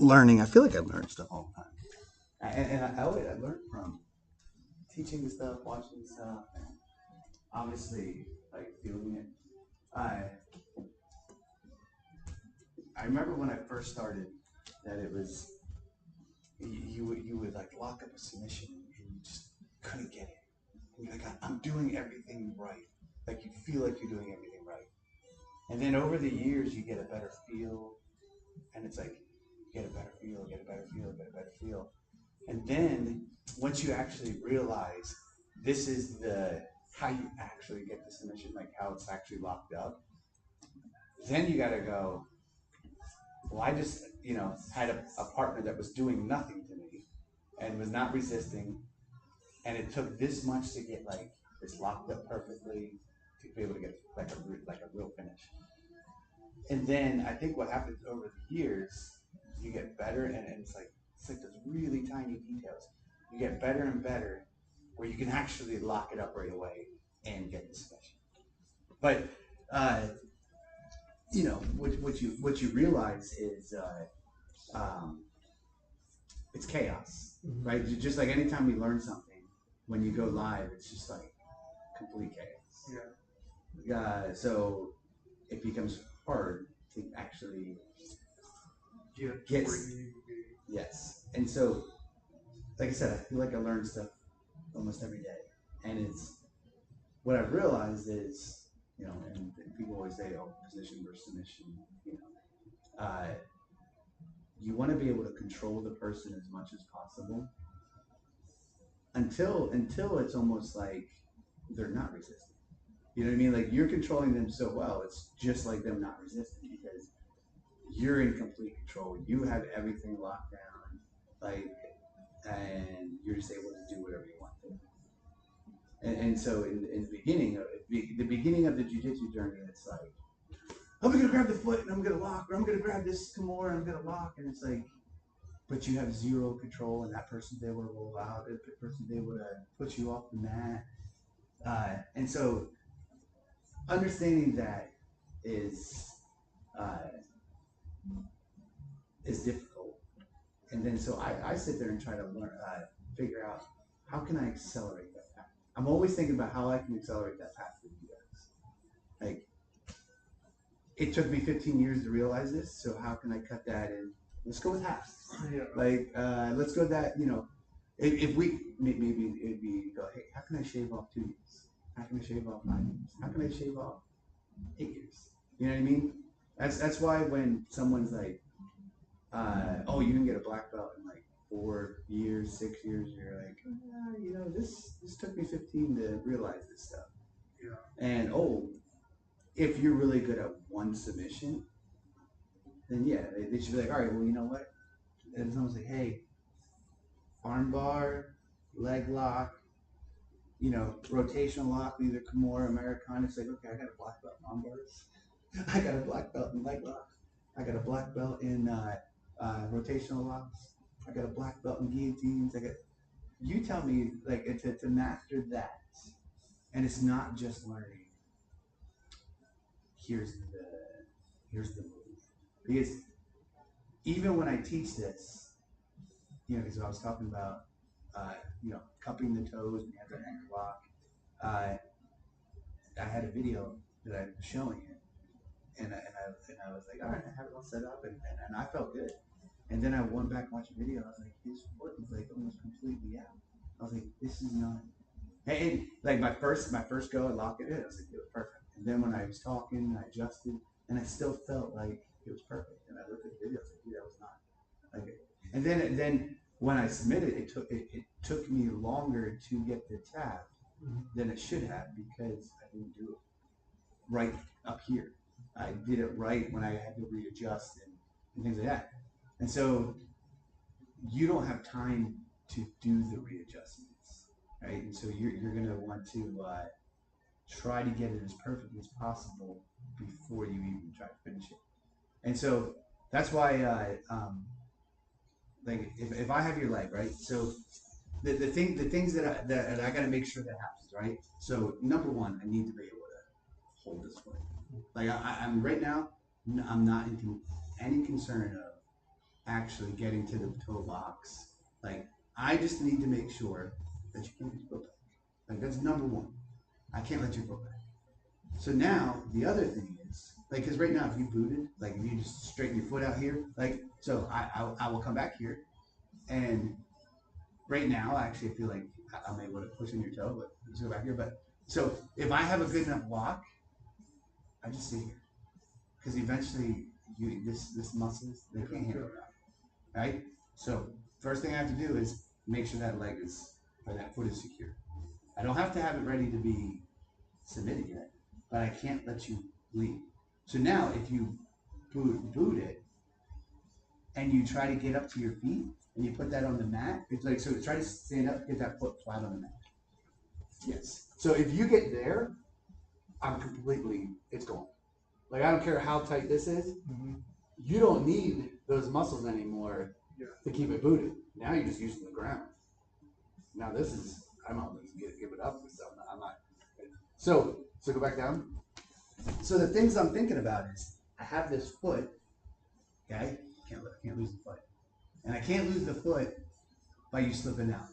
learning. I feel like I learn stuff all the time. I learned from teaching the stuff, watching the stuff, and obviously like doing it. I remember when I first started that it was you would like lock up a submission and you just couldn't get it. And you're like, I'm doing everything right. Like you feel like you're doing everything right. And then over the years you get a better feel, and it's like you get a better feel, get a better feel, get a better feel. And then once you actually realize this is the how you actually get the submission, like how it's actually locked up, then you gotta go, well, I just, had a partner that was doing nothing to me and was not resisting, and it took this much to get like this locked up perfectly to be able to get like a real finish. And then I think what happens over the years, you get better, and it's like those really tiny details. You get better and better, where you can actually lock it up right away and get the submission. But what you realize is it's chaos, right? Just like anytime we learn something, when you go live, it's just like complete chaos. Yeah. So it becomes hard to actually get. Yes. And so, like I said, I feel like I learn stuff almost every day, and it's what I've realized is, and people always say, "Oh, position versus submission," you want to be able to control the person as much as possible until it's almost like they're not resisting. You know what I mean? Like you're controlling them so well, it's just like them not resisting because you're in complete control. You have everything locked down, like, and you're just able to do whatever you want to. And so in the beginning of the jiu-jitsu journey, it's like, I'm gonna grab the foot and I'm gonna lock, or I'm gonna grab this kimura and I'm gonna lock, and it's like, but you have zero control, and that person's able to roll out, and the person's able to put you off the mat, and so understanding that is difficult, and then so I sit there and try to learn, figure out how can I accelerate that path. I'm always thinking about how I can accelerate that path for you guys. Like, it took me 15 years to realize this, so how can I cut that in? Let's go with half. Yeah. Like, let's go that, if we, maybe it'd be, go, hey, how can I shave off 2 years? How can I shave off 5 years? How can I shave off 8 years? You know what I mean? That's why when someone's like, oh, you can get a black belt in like 4 years, 6 years, you're like, this took me 15 to realize this stuff. Yeah. And if you're really good at one submission, then yeah, they should be like, all right, well, you know what? And it's almost like, hey, arm bar, leg lock, rotational lock, either Kimura, Americana. It's like, okay, I got a black belt in arm bars. I got a black belt in leg lock. I got a black belt in rotational locks. I got a black belt in guillotines. You tell me, like, to master that, and it's not just learning. Here's the move, because even when I teach this, because I was talking about, cupping the toes and you have the anchor lock. I had a video that I was showing it, and I was like, all right, I have it all set up, and I felt good. And then I went back and watched the video. I was like, his foot was like almost completely out. I was like, this is not. And like my first go, I locked it in. I was like, it was perfect. And then when I was talking, I adjusted, and I still felt like it was perfect. And I looked at the video, I was like, dude, that was not like it. And then when I submitted, it took me longer to get the tap than it should have, because I didn't do it right up here. I did it right when I had to readjust and things like that. And so you don't have time to do the readjustments, right? And so you're going to want to try to get it as perfect as possible before you even try to finish it. And so that's why, like, if I have your leg, right? So the things that I got to make sure that happens, right? So number one, I need to be able to hold this foot. Like I'm right now, I'm not in any concern of actually getting to the toe box. Like, I just need to make sure that you can't go back. Like, that's number one. I can't let you go back. So now the other thing is, like, because right now if you booted, like if you just straighten your foot out here, like, so I will come back here, and right now actually I feel like I'm able to push in your toe, but let's go back here. But so if I have a good enough block, I just sit here, because eventually this muscles, they can't handle it, right? So first thing I have to do is make sure that leg is, or that foot is secure. I don't have to have it ready to be submitted yet, but I can't let you leave. So now if you boot it and you try to get up to your feet and you put that on the mat, it's like, so try to stand up, get that foot flat on the mat. Yes. So if you get there, it's gone. Like, I don't care how tight this is. You don't need those muscles anymore to keep it booted. Now you're just using the ground. Now this is, I'm not going to give it up. So I'm not. So go back down. So the things I'm thinking about is, I have this foot, okay? Can't lose the foot. And I can't lose the foot by you slipping out.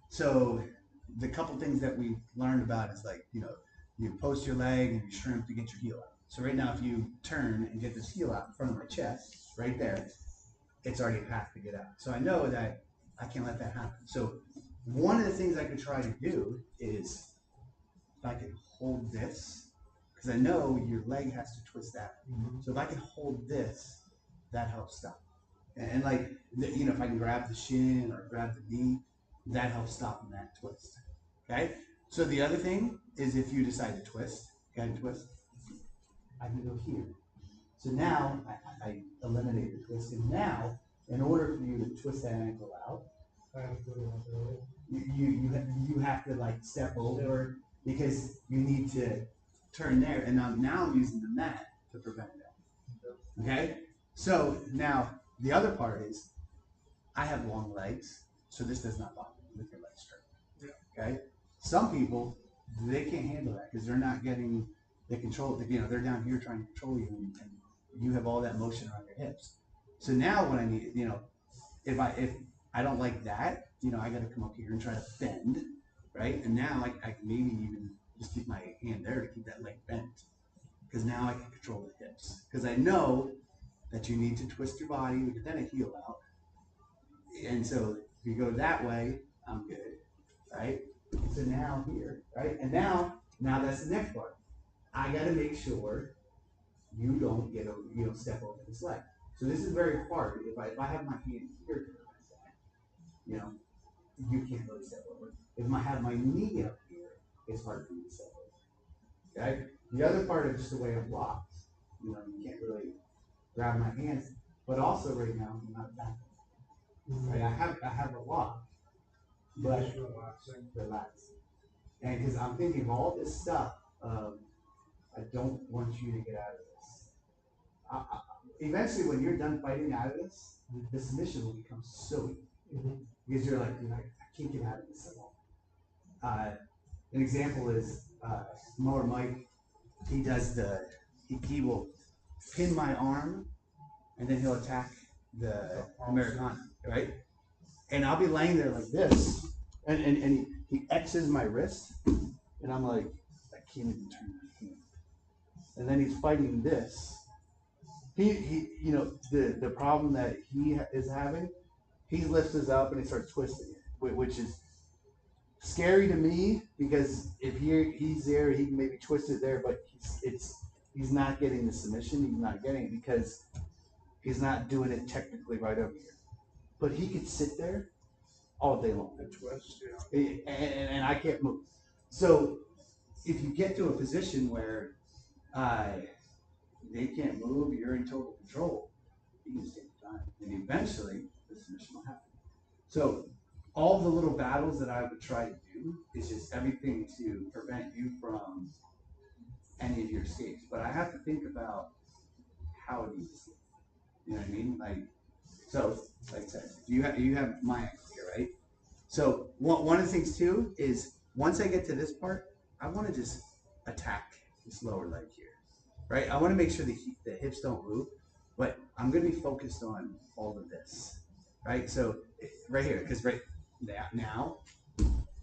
So the couple things that we learned about is, like, you know, you post your leg and you shrimp to get your heel out. So right now if you turn and get this heel out in front of my chest, right there, it's already a path to get out. So I know that I can't let that happen. So one of the things I could try to do is, if I could hold this, because I know your leg has to twist that. So if I can hold this, that helps stop. And like, you know, if I can grab the shin or grab the knee, that helps stop that twist. Okay? So the other thing is, if you decide to twist, I can go here. So now I eliminate the twist. And now, in order for you to twist that ankle out, you have to, like, step over, because you need to turn there. And now I'm using the mat to prevent that. Okay? So now the other part is, I have long legs, so this does not bother me with your legs straight. Okay? Some people, they can't handle that because they're not getting the control. You know, they're down here trying to control you, and you have all that motion around your hips. So now when I need, you know, if I don't like that, you know, I got to come up here and try to bend, right? And now I can maybe even just keep my hand there to keep that leg bent, because now I can control the hips. Because I know that you need to twist your body to get that heel out. And so if you go that way, I'm good, right? So now here, right? And now that's the next part. I got to make sure you don't step over this leg. So this is very hard. If I have my hand here to prevent that, you know, you can't really step over. If I have my knee up here, it's hard for me to step over. Okay? The other part is just the way I'm blocked. You know, you can't really grab my hands. But also right now, I'm not back. Right? I have a lock, but relaxing. And because I'm thinking of all this stuff, I don't want you to get out of this. Eventually, when you're done fighting out of this, the submission will become so easy. Because you're like, I can't get out of this at all. An example is Mower Mike. He does he will pin my arm, and then he'll attack the Americana, right? And I'll be laying there like this, and he X's my wrist, and I'm like, I can't even turn my hand. And then he's fighting this. He you know, the problem that he is having, he lifts us up and he starts twisting it, which is scary to me, because if he's there, he can maybe twist it there, but he's not getting the submission. He's not getting it because he's not doing it technically right over here. But he could sit there all day long and twist, and I can't move. So if you get to a position where they can't move, you're in total control, you can just take your time, and eventually the submission will happen. So all the little battles that I would try to do is just everything to prevent you from any of your escapes. But I have to think about how it needs to. You know what I mean? Like, so, like I said, you have my ankle here, right? So one of the things too is, once I get to this part, I want to just attack this lower leg here, right? I want to make sure the hips don't move. but I'm going to be focused on all of this, right? So right here, because right now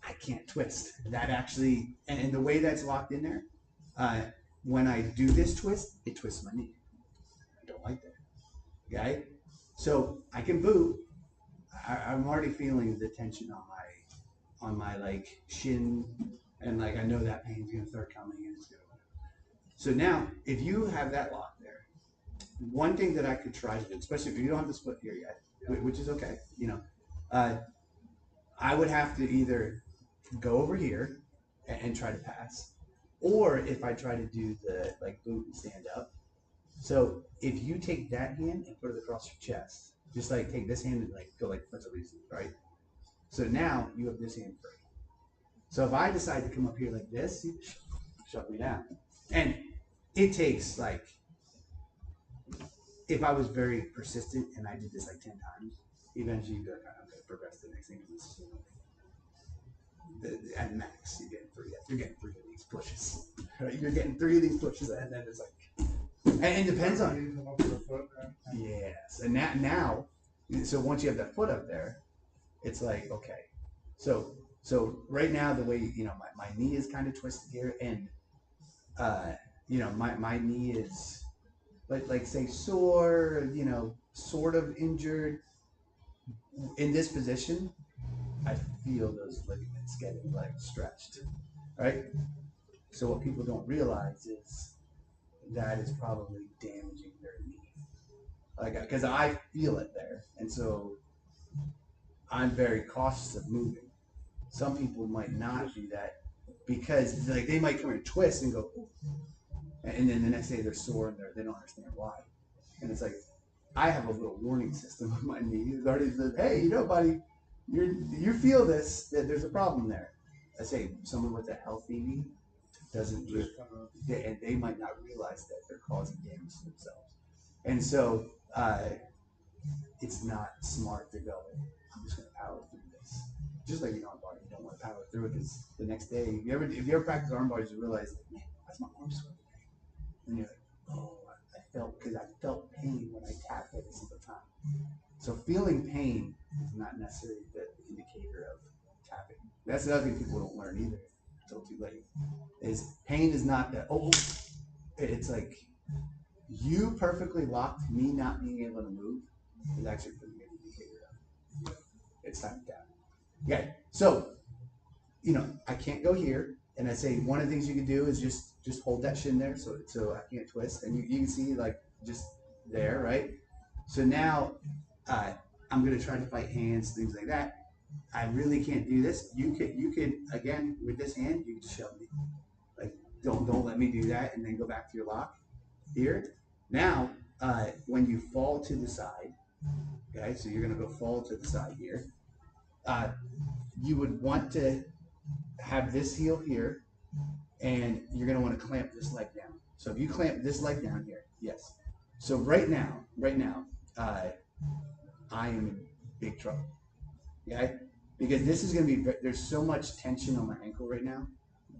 I can't twist. That actually, and the way that's locked in there, when I do this twist, it twists my knee. I don't like that. Okay, so I can boot. I'm already feeling the tension on my like shin, and like I know that pain's gonna start coming, and it's gonna. So now, if you have that lock there, one thing that I could try to do, especially if you don't have the split here yet, which is okay, I would have to either go over here and try to pass, or if I try to do the like boot and stand up. So if you take that hand and put it across your chest, just like take this hand and like go like that's what right? So now you have this hand free. So if I decide to come up here like this, you shut me down. And it takes like, if I was very persistent and I did this like 10 times, eventually you'd be like, I'm going to progress to the next thing. At max, you're getting 3. You're getting 3 of these pushes. Right? You're getting 3 of these pushes, and then it's like, and it depends on. Yes, and now, so once you have that foot up there, it's like, okay. So right now, the way, my knee is kind of twisted here, and, my knee is, like say sore, sort of injured. In this position, I feel those ligaments getting like stretched, right? So what people don't realize is that is probably damaging their knee, like because I feel it there, and so I'm very cautious of moving. Some people might not do that because like they might come and twist and go, ooh, and then the next day they're sore and they don't understand why, and it's like I have a little warning system on my knee. It already says, hey, buddy, you feel this, that there's a problem there. I say someone with a healthy knee doesn't, and they might not realize that they're causing damage to themselves. And so it's not smart to go, I'm just going to power through this. Just like arm bar, you don't want to power through it because the next day, if you ever practice arm bars, you realize, man, why's my arm sweating? And you're like, oh, I felt pain when I tapped every single time. So feeling pain is not necessarily the indicator of tapping. That's the other thing people don't learn either until too late. Is pain is not that, it's like you perfectly locked, me not being able to move is actually a pretty good indicator of it's time to tap. Okay, so I can't go here, and I say one of the things you can do is just hold that shin there so I can't twist, and you can see like just there, right? So now I'm gonna try to fight hands, things like that. I really can't do this. You can again with this hand, you can just shove me. Like don't let me do that, and then go back to your lock here. Now when you fall to the side, okay, so you're gonna go fall to the side here. You would want to have this heel here, and you're going to want to clamp this leg down. So if you clamp this leg down here, yes. So right now, I am in big trouble, okay? Because this is going to be, there's so much tension on my ankle right now.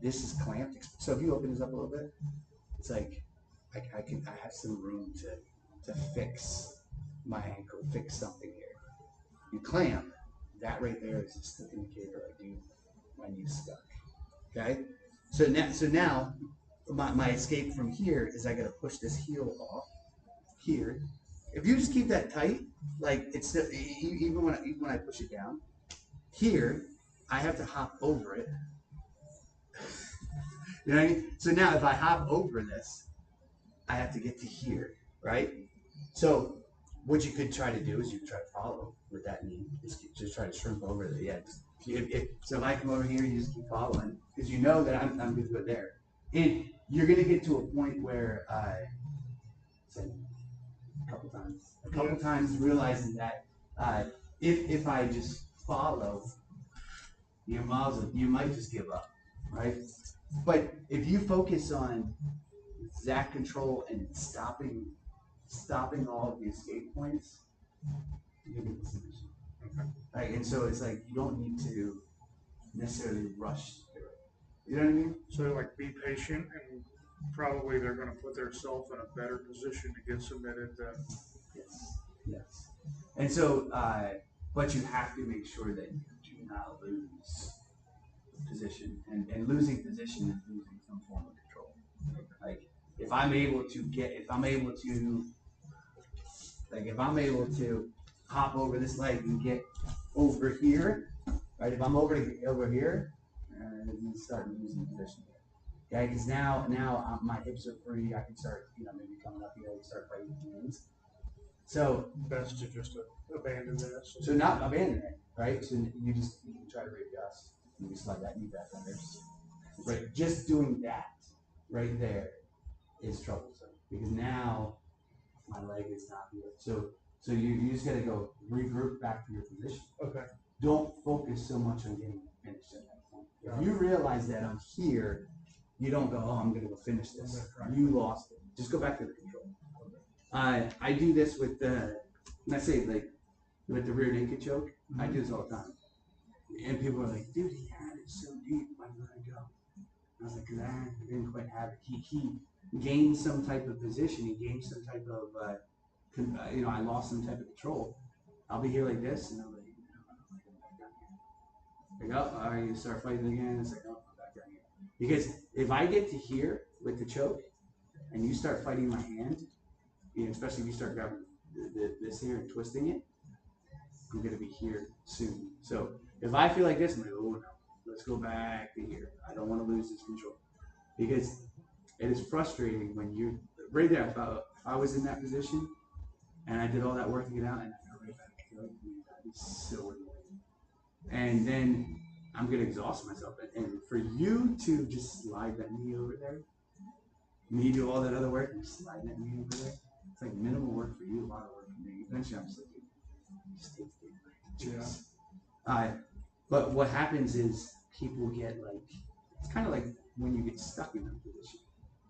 This is clamped. So if you open this up a little bit, it's like I have some room to fix my ankle, fix something here. You clamp, that right there is just the indicator my knee's stuck. Okay? So now my escape from here is I gotta push this heel off here. If you just keep that tight, like it's still, even when I push it down, here I have to hop over it. You know what I mean? So now if I hop over this, I have to get to here, right? So what you could try to do is you could try to follow with that knee. Just try to shrimp over the edge. So if I come over here, you just keep following because you know that I'm going to go there. And you're going to get to a point where a couple times realizing that if I just follow, you might just give up, right? But if you focus on exact control and stopping all of the escape points, you get the solution. Okay. Right? And so it's like you don't need to necessarily rush through it. You know what I mean? So like be patient and probably they're going to put themselves in a better position to get submitted than. Yes. And so, but you have to make sure that you do not lose position. And losing position is losing some form of control. Like if I'm able to hop over this leg and get over here, right? If I'm over here, you start losing position. Okay, because now my hips are free. I can start, maybe coming up here and start fighting hands. So Best to just abandon that. So not abandon it, right? So you can try to readjust. You can slide that knee back under. Right, just doing that right there is troublesome because now my leg is not here. So you just gotta go regroup back to your position. Okay. Don't focus so much on getting finished at that point. If you realize that I'm here, you don't go, oh, I'm gonna go finish this. You lost it. Just go back to the control. I do this with when I say like with the rear naked choke. Mm-hmm. I do this all the time, and people are like, "Dude, he had it so deep. Why did it go?" I was like, "Cause I didn't quite have it. He gained some type of position. He gained some type of I lost some type of control. I'll be here like this, and I'm like, oh, all right, you start fighting again. It's like, oh, I'm back down here. Because if I get to here with the choke, and you start fighting my hand, especially if you start grabbing this here and twisting it, I'm going to be here soon. So if I feel like this, I'm like, oh no, let's go back to here. I don't want to lose this control. Because it is frustrating when you're right there. If I was in that position and I did all that work to get out and I go right back, that'd be so annoying. And then I'm going to exhaust myself. And for you to just slide that knee over there, me do all that other work and slide that knee over there, it's like minimal work for you, a lot of work for me. Eventually, I'm just like, just take the but what happens is people get like, it's kind of like when you get stuck in that position.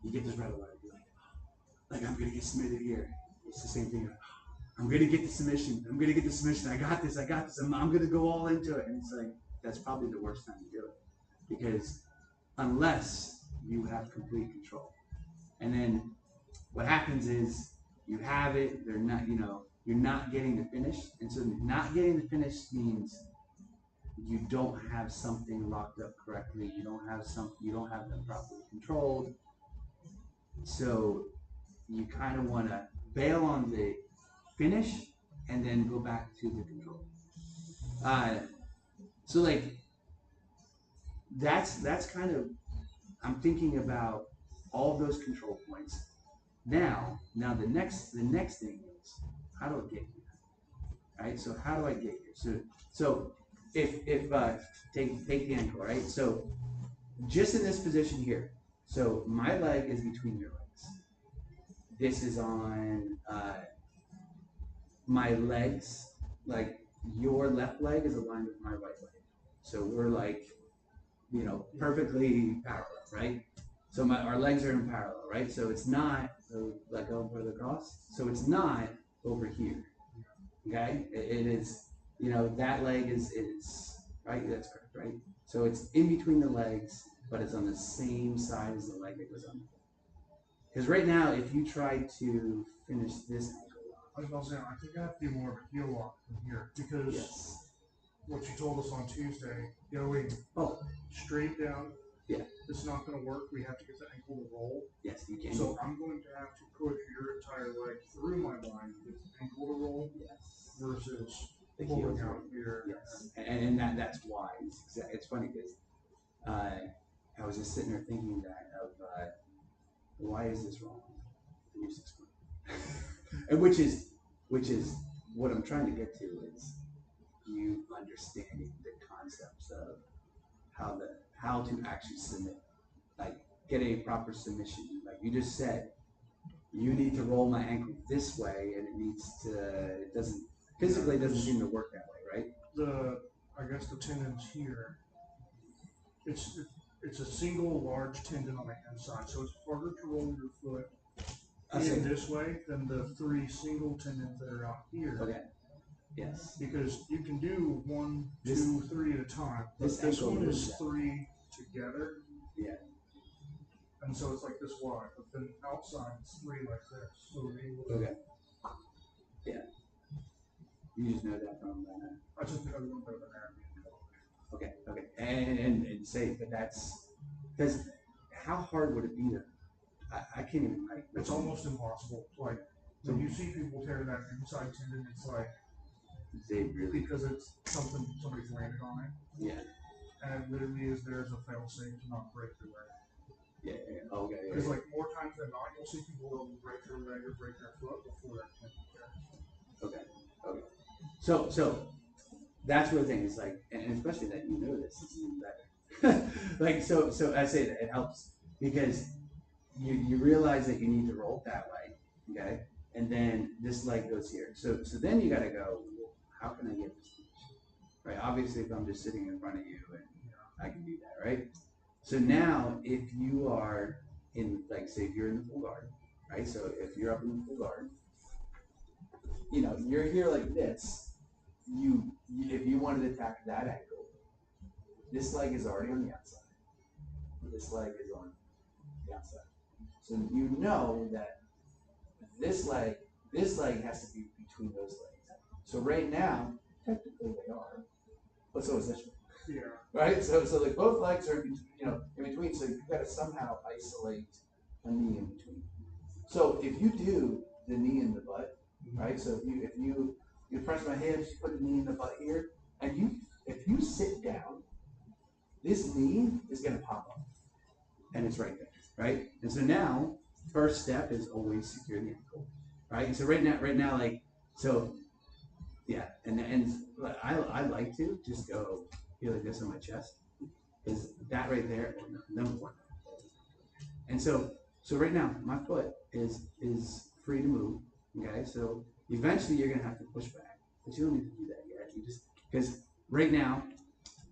You get this red alert. You're like I'm going to get submitted here. It's the same thing. I'm going to get the submission. I got this. I'm going to go all into it. And it's like, that's probably the worst time to do it. Because unless you have complete control. And then what happens is you have it, they're not, you're not getting the finish. And so not getting the finish means you don't have something locked up correctly. You don't have them properly controlled. So you kind of want to bail on the finish and then go back to the control. So like that's kind of, I'm thinking about all those control points. Now the next thing is, how do I get here? Right? So how do I get here? So if take the ankle, right? So just in this position here. So my leg is between your legs. This is on my legs. Like your left leg is aligned with my right leg. So we're like, perfectly parallel, right? So our legs are in parallel, right? So it's not like going further across. So it's not over here. Okay, it is. That leg is right. That's correct, right? So it's in between the legs, but it's on the same side as the leg that goes on. Because right now, if you try to finish this ankle lock, I was about to say, I think I have to do more of a heel lock from here because what you told us on Tuesday, going straight down. Yeah. It's not going to work. We have to get the ankle to roll. Yes, you can. So I'm going to have to push your entire leg through my line to get the ankle to roll. Yes. Versus pulling out here. Yes. And that's why. It's funny because I was just sitting there thinking that of why is this wrong? Can you just explain? And which is what I'm trying to get to is you understanding the concepts of how to actually submit, like get a proper submission. Like you just said, you need to roll my ankle this way, and it doesn't seem to work that way, right? I guess the tendons here, it's a single large tendon on the inside, so it's harder to roll your foot in this way than the 3 single tendons that are out here. Okay. Yes. Because you can do 1, 2, 3 at a time. This one is 3 together. Yeah. I And so it's like this wide, but then outside it's 3 like this. So they Okay. Yeah. You just know that from. I just think I want better than that. Okay. Okay. And say, but that's because how hard would it be to? I can't even. It's almost impossible. Like when you see people tear that inside tendon, it's like they really because it's something somebody's landed on it. Yeah. And it literally is there's a fail safe to not break their leg. Yeah. Okay. Because like more times than not, you'll see people will break their leg or break their foot before that tendon tears. Okay. Okay. So that's where the thing is like, and especially that you know this is even better. Like so I say that it helps because you realize that you need to roll that way, okay, and then this leg goes here. So then you got to go. Well, how can I get this position? Right. Obviously, if I'm just sitting in front of you, and I can do that, right? So now, if you are in, like, say, if you're in the full guard, right? So if you're up in the full guard, you're here like this. If you wanted to attack that angle, this leg is already on the outside. This leg is on the outside. So you know that this leg has to be between those legs. So right now, technically they are, but so is this one. Yeah. Right? So like both legs are in between. So you've got to somehow isolate a knee in between. So if you do the knee in the butt, right? So if you press my hips, you put the knee in the butt here, and if you sit down, this knee is gonna pop up. And it's right there, right? And so now, first step is always secure the ankle, right? And so right now, like, so, yeah, and I like to just go here like this on my chest, is that right there, number one. And so right now, my foot is free to move, okay? So eventually you're gonna have to push back, but you don't need to do that yet. You just, because right now,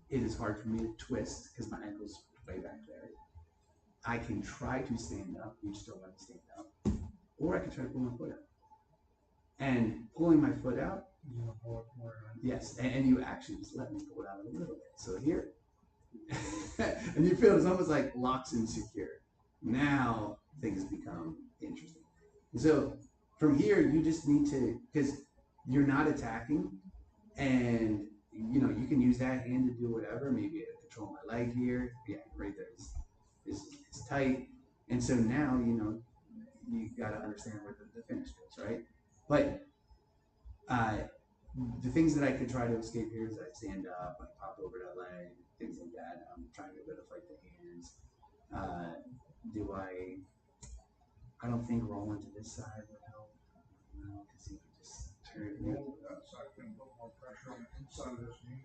it is hard for me to twist because my ankle's way back there. I can try to stand up, you just don't want to stand up. Or I can try to pull my foot out. And pulling my foot out, yes, and you actually just let me pull it out a little bit. So here, and you feel it's almost like locks and secure. Now things become interesting. So from here, you just need to, because you're not attacking, and you can use that hand to do whatever. Maybe I control my leg here. Yeah, right there. It's tight, and so now you got to understand where the finish goes, right? But the things that I could try to escape here is I stand up, I pop over that leg, things like that. I'm trying to get rid of like the hands. I don't think rolling to this side would help. Because you could just turn it. Roll that side, then put more pressure on the inside of this knee.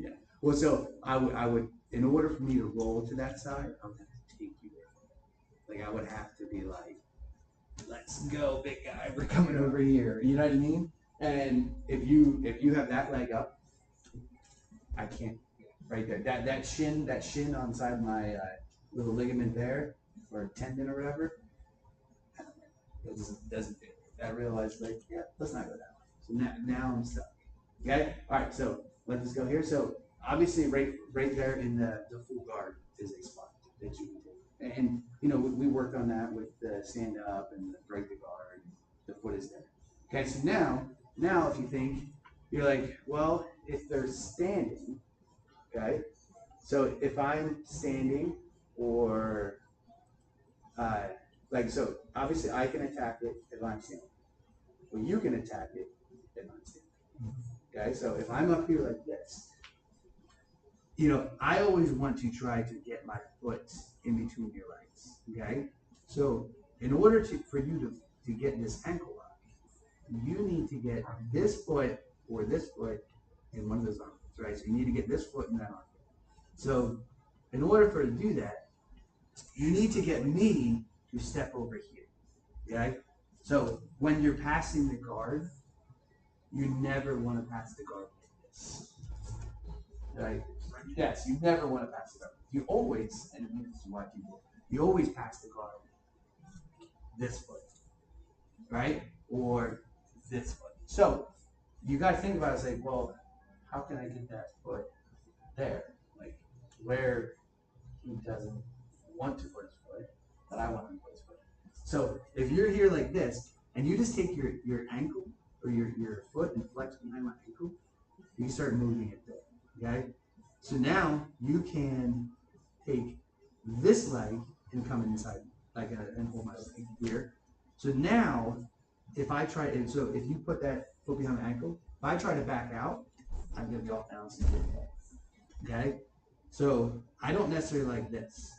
Yeah. Well, so I would, in order for me to roll to that side, I would have to take you there. Like I would have to be like, let's go, big guy. We're coming over here. You know what I mean? And if you have that leg up, I can't. Right there. That shin on the side of my little ligament there, or tendon or whatever, it doesn't fit. I realized like, yeah, let's not go that way. So now I'm stuck. Okay. All right. So let us go here. So obviously, right there in the full guard is a spot that you can take. And we worked on that with the stand up and the break the guard. The foot is there. Okay. So now if you think, you're like, well, if they're standing, okay. So if I'm standing, or so obviously I can attack it if I'm standing. Well, you can attack it if I'm standing. Okay. So if I'm up here like this, I always want to try to get my foot in between your legs. Okay. So in order for you to get this ankle lock, you need to get this foot or this foot in one of those arms, right? So you need to get this foot in that arm. So in order for it to do that, you need to get me to step over here. Okay? So when you're passing the guard, you never want to pass the guard like this. Right? Yes, you never want to pass the guard. You always, and this is why you always pass the guard this foot, right? Or this foot. So you got to think about it. It's like, well, how can I get that foot there? Like where he doesn't want to put his foot. that I want to replace with. So if you're here like this, and you just take your ankle or your foot and flex behind my ankle, you start moving it there, okay? So now you can take this leg and come inside and hold my leg here. So now, if I try, and so if you put that foot behind my ankle, if I try to back out, I'm gonna be off balance and get hit. Okay? So I don't necessarily like this.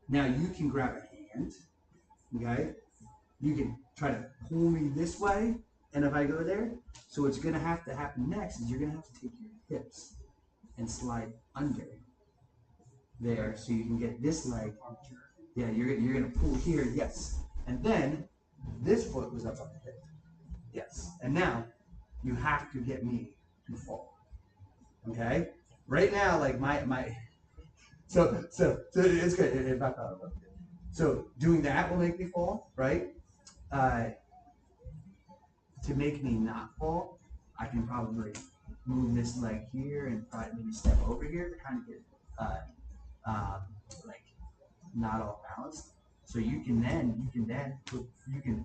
Now you can grab a hand, okay? You can try to pull me this way, and if I go there, so what's gonna have to happen next is you're gonna have to take your hips and slide under there so you can get this leg. Yeah, you're gonna pull here, yes. And then this foot was up on the hip. Yes. And now you have to get me to fall. Okay? Right now, like my so it's good. It's not that good. So doing that will make me fall, right? To make me not fall, I can probably move this leg here and probably maybe step over here to kind of get like not all balanced. So you can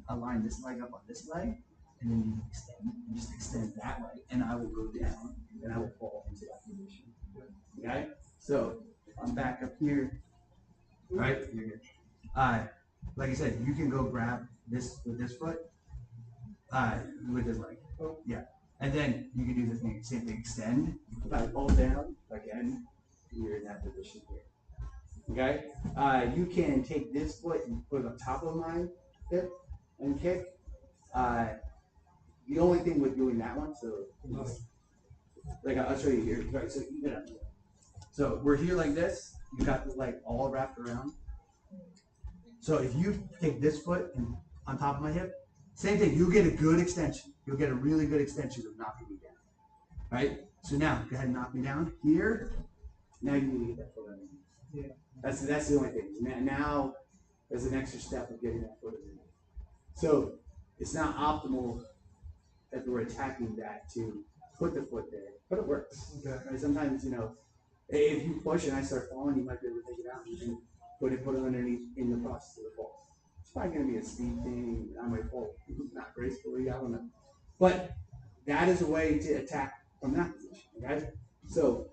align this leg up on this leg, and then you just extend that way, and I will go down and I will fall into that position. Okay? So I'm back up here. Right? You're good. Like I said, you can go grab this with this foot, with this leg. Yeah. And then you can do the same thing, extend, pull down, again, you're in that position here. Okay? You can take this foot and put it on top of my hip and kick. The only thing with doing that one, so like I'll show you here. Right, so you get up. So we're here like this. You got the leg all wrapped around. So if you take this foot and on top of my hip, same thing. You'll get a good extension. You'll get a really good extension of knocking me down. Right? So now go ahead and knock me down here. Now you need to get that foot underneath. Yeah. That's the only thing. Now there's an extra step of getting that foot underneath. So it's not optimal that we're attacking that to put the foot there, but it works. Okay. Right? Sometimes, if you push and I start falling, you might be able to take it out and then put it underneath in the process of the fall. It's probably going to be a speed thing. I might fall not gracefully. I don't know. But that is a way to attack from that position. Okay? So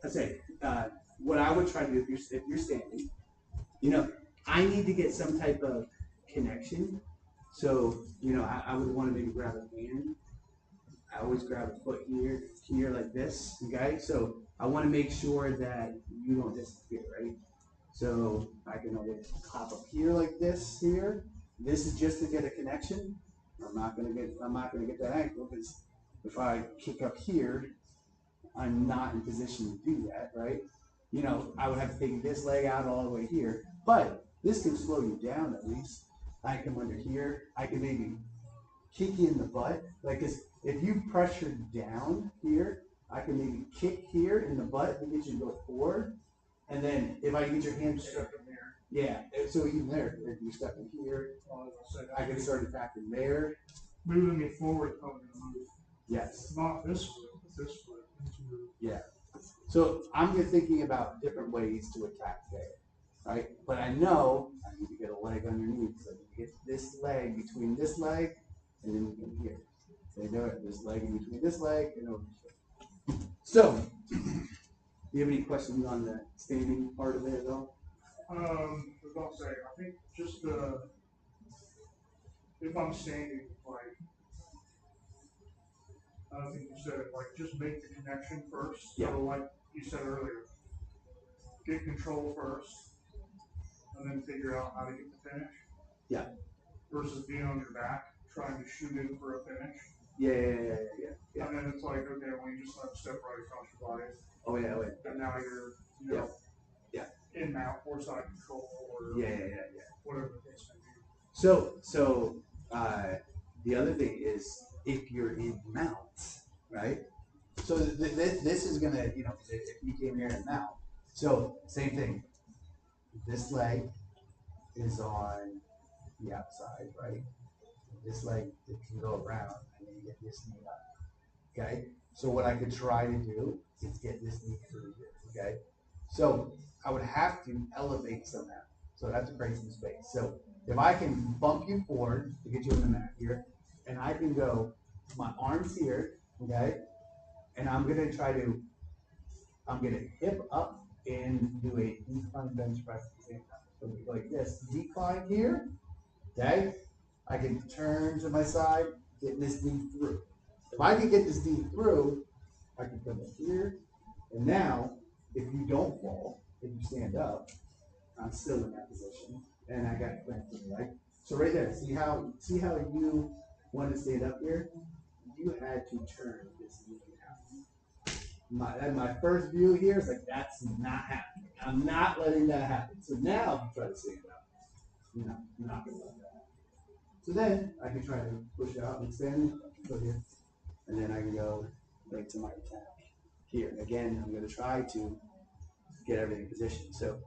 let's say what I would try to do if you're standing, I need to get some type of connection. So, I would want to maybe grab a hand. I always grab a foot here like this, okay? So I want to make sure that you don't disappear, right? So I can always hop up here like this here. This is just to get a connection. I'm not gonna get that ankle because if I kick up here, I'm not in position to do that, right? I would have to take this leg out all the way here, but this can slow you down at least. I come under here. I can maybe kick you in the butt, like, cause if you pressure down here, I can maybe kick here in the butt and get you to go forward, and then if I get your hand stuck in there, yeah. So even there, if you step in here, I can start attacking there. Moving me forward, probably gonna move. Yes. Not this foot, but this foot. Yeah. So I'm just thinking about different ways to attack there, right? But I know I need to get a leg underneath, so you get this leg between this leg, and then you can here. So you know this leg in between this leg and over here. So, do you have any questions on the standing part of it at all? I was about to say, I think just if I'm standing, like, I don't think you said it, like, just make the connection first. Yeah. So, like you said earlier, get control first, and then figure out how to get the finish. Yeah. Versus being on your back, trying to shoot in for a finish. Yeah. And then it's like, okay, well, you just let step right across your body. Oh yeah. And now you're, in mount or side control or whatever the case may be. So the other thing is if you're in mount, right? So this is gonna, if you came here in mount, so same thing. This leg is on the outside, right? This leg can go around and then you get this knee up. Okay? So what I could try to do is get this knee through here. Okay? So I would have to elevate somehow. So that's create some space. So if I can bump you forward to get you on the mat here, and I can go, my arms here, okay, and I'm gonna hip up and do a decline bench press at the same time. So like this, decline here, okay? I can turn to my side, get this D through. If I can get this D through, I can come up here, and now, if you don't fall, if you stand up, I'm still in that position, and I got clamp to the leg. So right there, see how you want to stand up here? You had to turn this knee out. My first view here is like, that's not happening. I'm not letting that happen. So now, if you try to stand up, you're not going to let that happen. So then, I can try to push out and extend, go here, and then I can go right to my attack here. And again, I'm going to try to get everything in position. So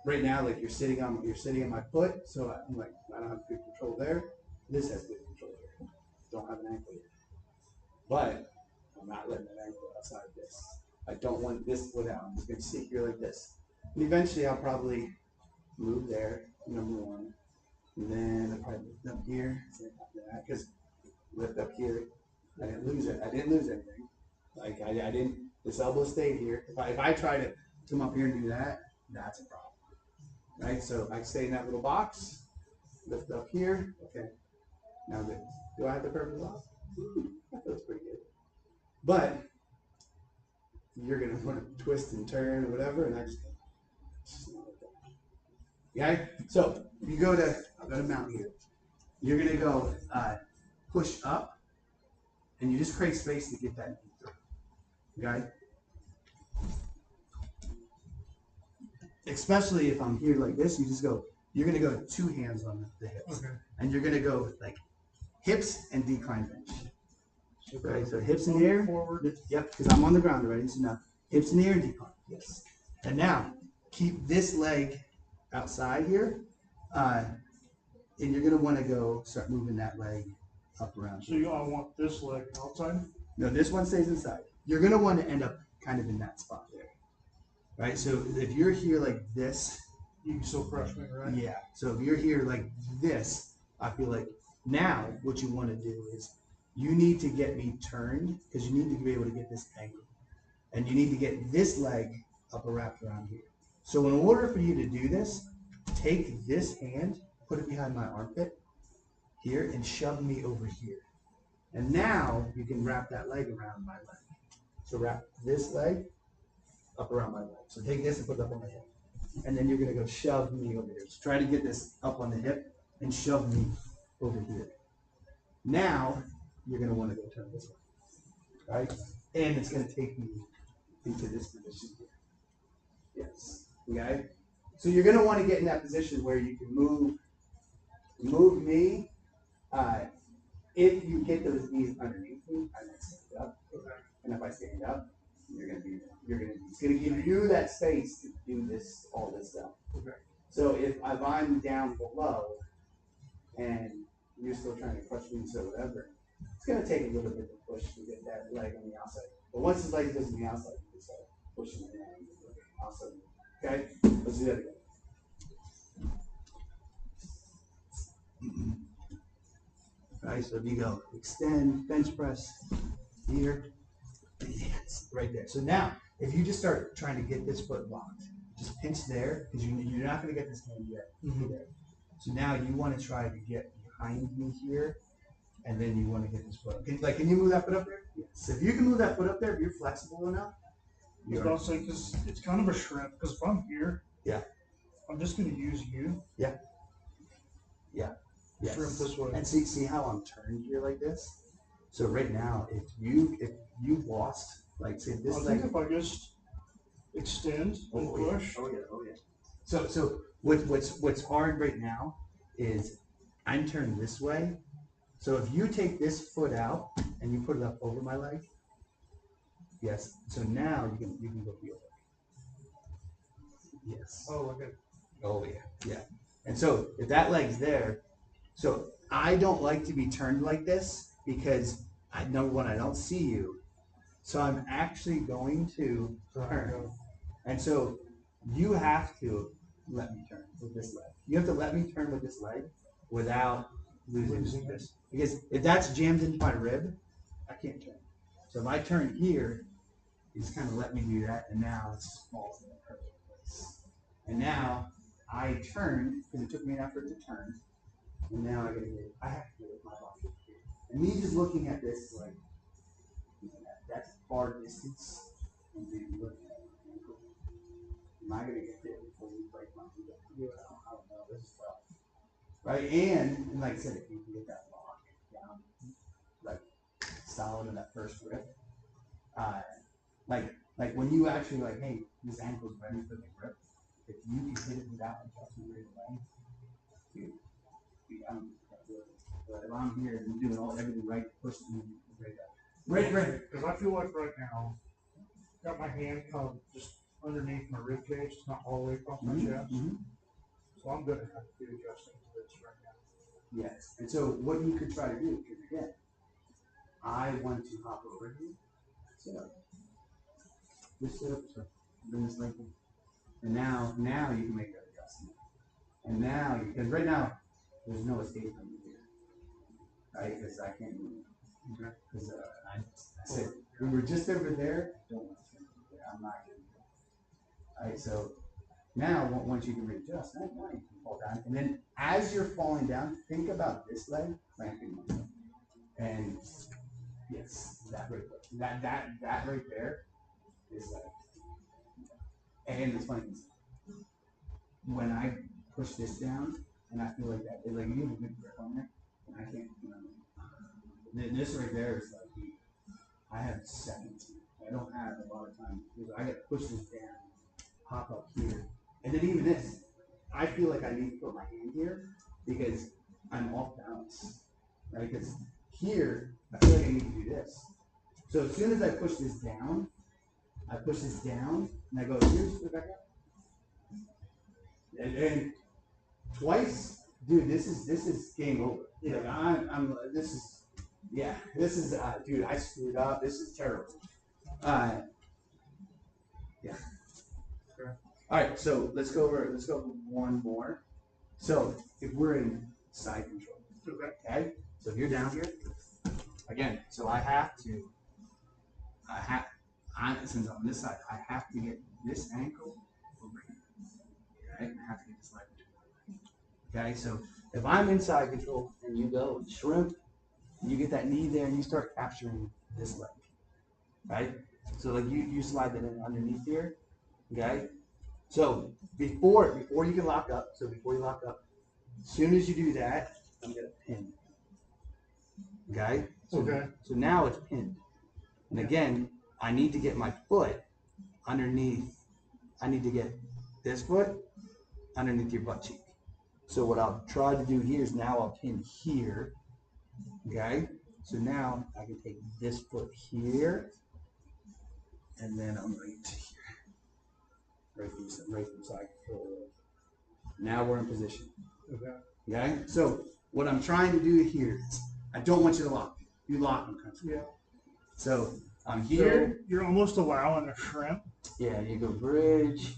right now, like you're sitting on my foot, so I'm like, I don't have good control there. This has good control here. Don't have an ankle here. But I'm not letting that ankle outside of this. I don't want this foot out. I'm just going to sit here like this. And eventually I'll probably move there, number one. And then I'll probably lift up here, because lift up here, I didn't lose it. I didn't lose anything. Like I didn't, this elbow stayed here. If I try to come up here and do that, that's a problem. Right, so I stay in that little box, lift up here, okay. Now this, do I have the perfect lock? That feels pretty good. But you're gonna want to twist and turn or whatever, and it's just not like that. Okay, so if you go to, I've got a mount here. You're gonna go push up, and you just create space to get that knee through. Okay. Especially if I'm here like this, you're gonna go 2 hands on the hips. Okay. And you're gonna go like hips and decline bench. Okay, so hips in the air, forward. Yep, because I'm on the ground already, so now hips in the air and decline, yes. And now, keep this leg outside here, and you're gonna wanna go start moving that leg up around. So I want this leg outside? No, this one stays inside. You're gonna wanna end up kind of in that spot there. Right, so if you're here like this, you can still crush me, right? Yeah. So if you're here like this, I feel like now what you want to do is you need to get me turned because you need to be able to get this angle, and you need to get this leg up or wrapped around here. So in order for you to do this, take this hand, put it behind my armpit here, and shove me over here. And now you can wrap that leg around my leg. So wrap this leg up around my leg. So take this and put it up on my hip. And then you're going to go shove me over here. So try to get this up on the hip and shove me over here. Now, you're going to want to go turn this way. Right? And it's going to take me into this position here. Yes. Okay? So you're going to want to get in that position where you can move me. If you get those knees underneath me, I might stand up. Okay. And if I stand up, it's gonna give you that space to do all this stuff. Okay. So if I'm down below and you're still trying to crush me, so whatever, it's gonna take a little bit to push to get that leg on the outside. But once his leg goes on the outside, you can start pushing it down. Awesome. Okay? Let's do that again. Alright, so if you go extend, bench press here. Yes, right there. So now, if you just start trying to get this foot locked, just pinch there, because you're not going to get this hand yet. There. So now you want to try to get behind me here, and then you want to get this foot up. Can you move that foot up there? Yes. So if you can move that foot up there, if you're flexible enough. I was about to say, because it's kind of a shrimp, because if I'm here, yeah, I'm just going to use you. Yeah. Yeah. Yes. Shrimp this way. And see how I'm turned here like this? So right now, if you lost, like say this, I think if I just extend and push. Yeah. Oh yeah. So what's hard right now is I'm turned this way. So if you take this foot out and you put it up over my leg, yes. So now you can go heel. Yes. Oh, okay. Oh yeah. Yeah. And so if that leg's there, so I don't like to be turned like this. Because I know when I don't see you, so I'm actually going to turn. And so you have to let me turn with this leg. You have to let me turn with this leg without losing this. Because if that's jammed into my rib, I can't turn. So if I turn here, it's kind of let me do that, and now it falls in the perfect place. And now I turn, because it took me an effort to turn, and now I have to get it with my body. And me just looking at this, like, that's far distance, and then you look at my ankle. Am I going to get there before you break my knee? I don't know, this is tough. Right, and like I said, if you can get that lock down, like, solid in that first grip, like when you actually like, hey, this ankle's ready for the grip. If you can hit it without adjusting right away, dude, but if I'm here and doing everything right, push the movement right up. Right. Because I feel like right now, got my hand kind of just underneath my rib cage. It's not all the way across my chest. So I'm gonna have to do adjusting to this right now. Yes. And so what you could try to do, because again, I want to hop over here. Sit up. Just sit up, so bring this leg in. And now you can make that adjustment. And now, because right now, there's no escape from here. Right? Because I can't move. Because I said, we were just over there, I don't want to turn over there. I'm not getting there. Alright, so now once you can readjust, now you can fall down. And then as you're falling down, think about this leg clamping on you. And yes, that right there. That right there is like, and it's funny, when I push this down and I feel like that, it's like you have a good grip on there, and I can't, this right there is like, I have seconds. I don't have a lot of time because I got to push this down, pop up here, and then even this, I feel like I need to put my hand here because I'm off balance, right? Because here, I feel like I need to do this. So as soon as I push this down, and I go, here's Rebecca. And twice, dude, this is game over. Yeah. Like this is, dude, I screwed up. This is terrible. Yeah. Okay. All right, so let's go over one more. So if we're in side control, okay? So if you're down here, again, so since I'm on this side, I have to get this ankle over here, right? I have to get this leg between. Okay, so if I'm in side control and you go shrimp, you get that knee there and you start capturing this leg, right? So like you slide that in underneath here, okay? So before you can lock up, as soon as you do that, I'm gonna pin. Okay? So now it's pinned. And again, I need to get my foot underneath. I need to get this foot underneath your butt cheek. So what I'll try to do here is now I'll pin here. Okay? So now I can take this foot here, and then I'm right here. Right from side control. Now we're in position. Okay? So what I'm trying to do here is I don't want you to lock. You lock them. Yeah. So I'm here. So you're almost allowing a shrimp. Yeah, you go bridge,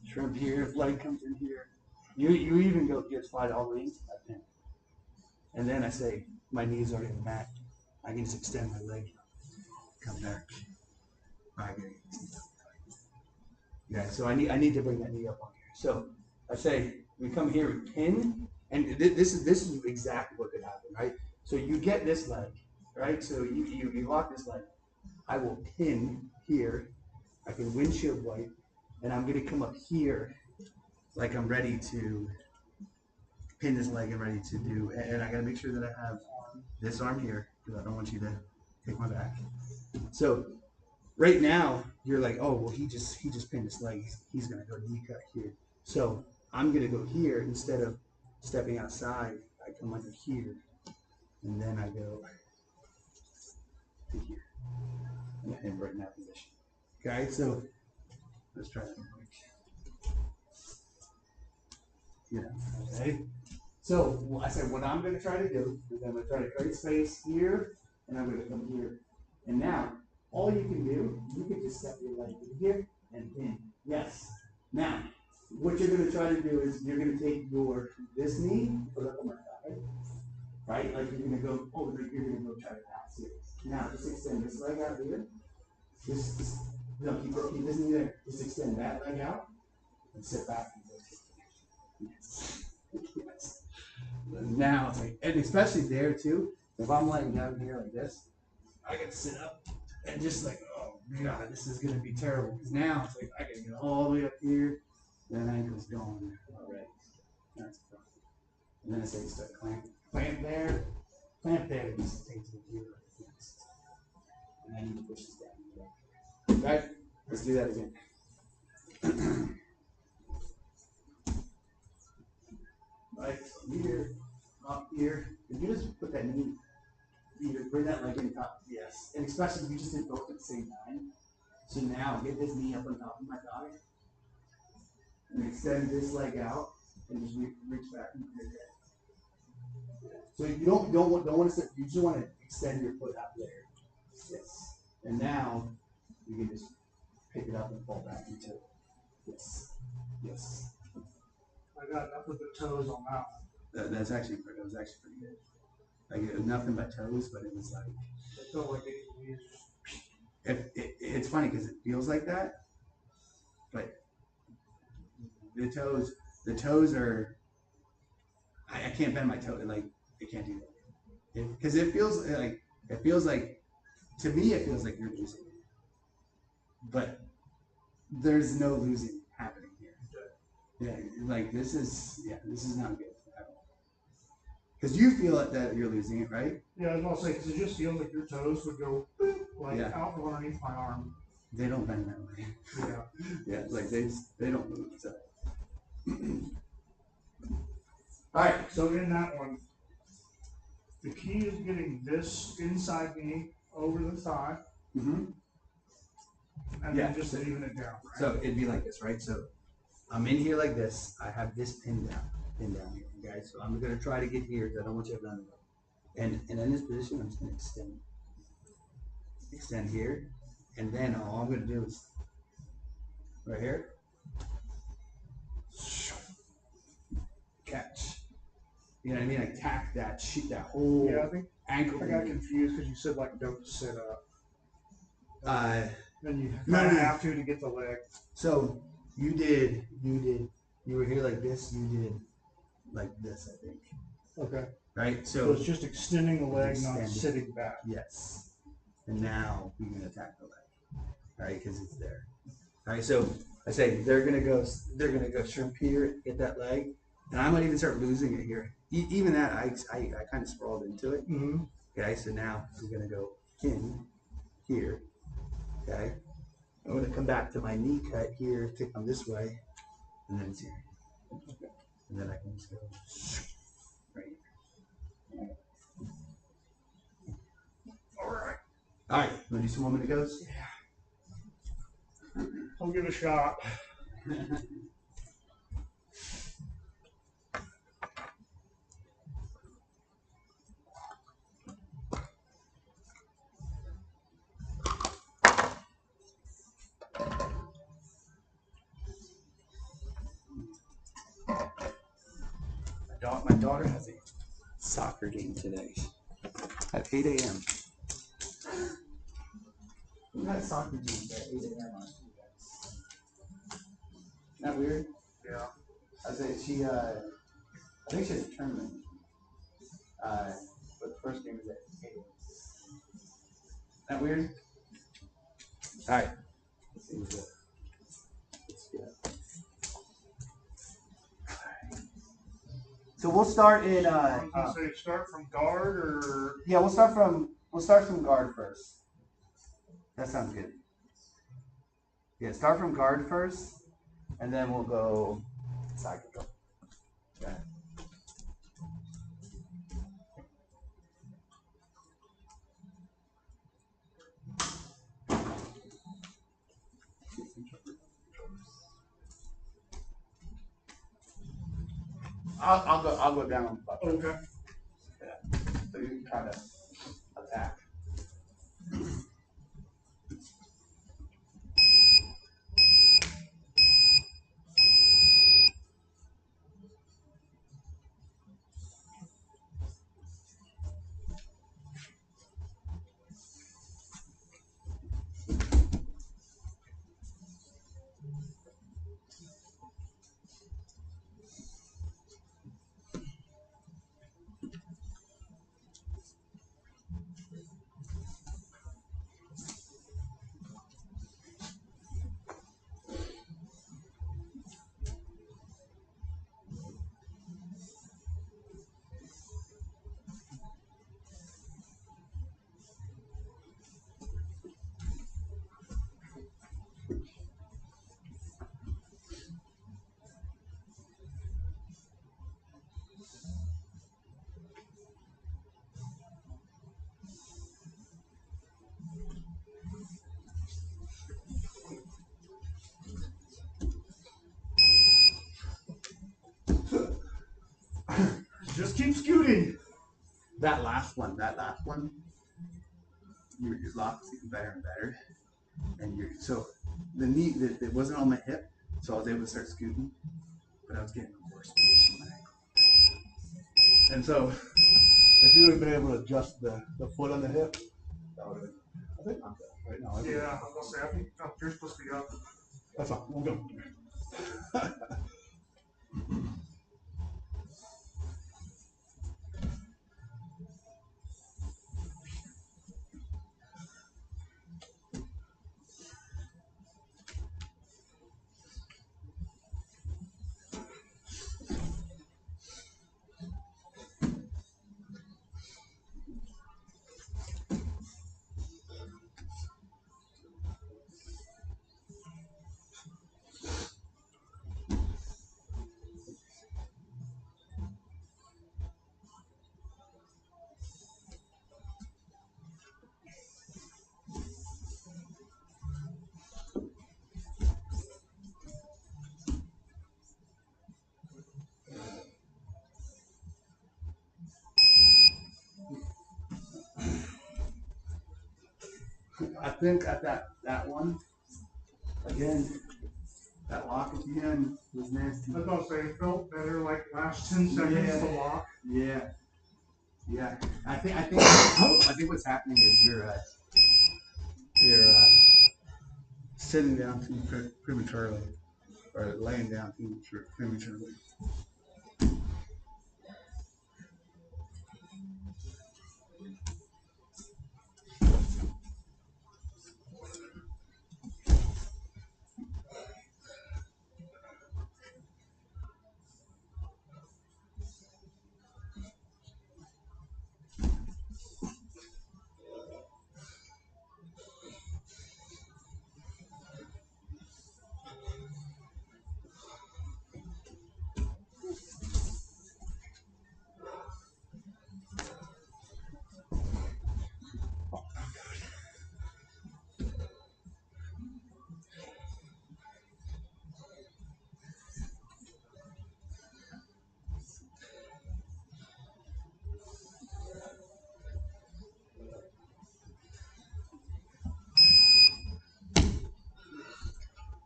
shrimp here, leg comes in here. You even go slide all the way into that pin. And then I say, my knees are in the mat. I can just extend my leg, come back. Yeah, so I need to bring that knee up on here. So I say, we come here, we pin, and this is exactly what could happen, right? So you get this leg, right? So you lock this leg. I will pin here. I can windshield wipe, and I'm gonna come up here like I'm ready to pin this leg and ready to do, and I gotta make sure that I have this arm here because I don't want you to take my back. So right now you're like, oh well, he just pinned his leg. He's gonna go knee cut here. So I'm gonna go here instead of stepping outside. I come under here, and then I go to here, and right in that position. Okay, so let's try that. Yeah. Okay. So I said what I'm going to try to do is I'm going to try to create space here, and I'm going to come here. And now, all you can do, you can just step your leg in here and pin. Yes. Now, what you're gonna try to do is you're gonna take this knee, put it up on my thigh, right? Like you're gonna go over, you're gonna go try to pass here. Now just extend this leg out here. Just no, keep this knee there. Just extend that leg out and sit back and go. Yes. Yes. Now it's like, and especially there too. If I'm laying down here like this, I gotta sit up and just like, oh god, this is gonna be terrible. Because now it's like I gotta get all the way up here, then ankle's gone already. That's the problem. And then I say start clamp there, just takes it here. And I need to push this down. Right? Let's do that again. Right, so here, up here, and you just put that knee, you bring that leg in top, yes. And especially if you just did both at the same time. So now get this knee up on top of my thigh, and extend this leg out, and just reach back and your head. So you don't want to sit, you just want to extend your foot out there. Yes. And now you can just pick it up and fall back into it. Yes. Yes. I got nothing but toes on that one. That was actually pretty good. Like it was nothing but toes, but it was like. It felt like It's funny because it feels like that, but the toes are. I can't bend my toe. Like I can't do that because it feels like to me it feels like you're losing, but there's no losing happening here. Yeah, like this is not good at all. Because you feel that you're losing it, right? Yeah, I was gonna say, because it just feels like your toes would go boop, like out from underneath my arm. They don't bend that way. Yeah. Yeah, like they don't move. So. All right. So in that one, the key is getting this inside knee over the thigh, and then just leaving it down. Right? So it'd be like this, right? So I'm in here like this. I have this pinned down here, okay? So I'm gonna try to get here because I don't want you to have none of it. And in this position, I'm just gonna extend here, and then all I'm gonna do is right here, catch. You know what I mean? Attack that whole ankle. I got confused because you said like don't sit up. Then you have to get the leg. So you were here like this. You did like this, I think. Okay. Right. So it's just extending the leg, not sitting back. Yes. And now we can attack the leg, right? Because it's there. All right. So I say they're gonna go shrimp here, get that leg, and I might even start losing it here. Even that, I kind of sprawled into it. Mm-hmm. Okay. So now we're gonna go in here. Okay. I'm gonna come back to my knee cut here to come this way, and then it's here. Okay. And then I can just go right here. All right. All right. Want to do some 1 minute goes? Yeah. I'll give it a shot. My daughter has a soccer game today at 8 a.m. We had soccer games at 8 a.m. on Tuesday. Isn't that weird? Yeah. I say I think she has a tournament. But the first game is at 8 a.m. Isn't that weird? All right. Let's see what's good. Let's go. So we'll start in. So you start from guard, or yeah, we'll start from guard first. That sounds good. Yeah, start from guard first, and then we'll go side control. Okay. I'll go down on the bucket. okay. Yeah. So you can kind of attack. Just keep scooting. That last one, your lock was getting better and better. And so the knee, it wasn't on my hip, so I was able to start scooting, but I was getting a worse position in my ankle. And so if you would have been able to adjust the foot on the hip, that would have been, I think I'm good right now. Yeah, I was gonna say, I think you're supposed to be up. That's fine, we'll go. I think at that one, again, that lock at the end was nasty. I was gonna say, it felt better like last 10 seconds to lock. Yeah. Yeah. I think what's happening is you're sitting down too prematurely, or laying down too prematurely.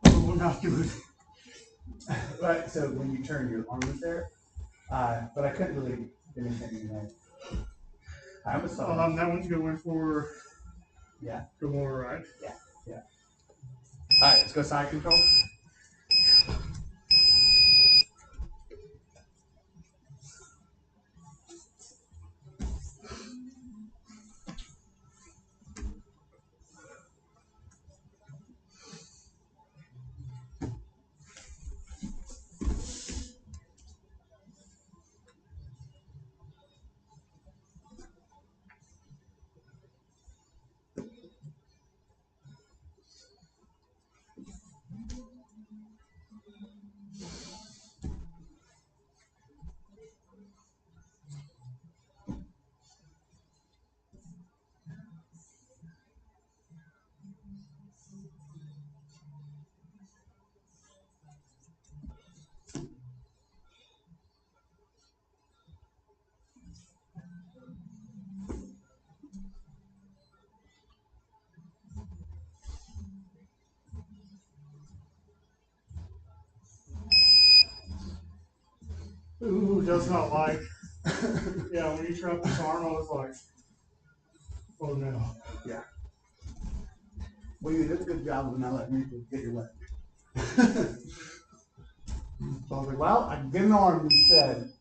Oh, not good. Right. So when you turn, your arm was there, but I couldn't really get anything in there. I almost thought. That one's going for. Yeah. Femoral, right? Yeah. Yeah. All right. Let's go side control. Ooh, does not like. Yeah, when you trap this arm, I was like, oh no. Yeah. Well, you did a good job of not letting me get your leg. So I was like, well, I can get an arm instead.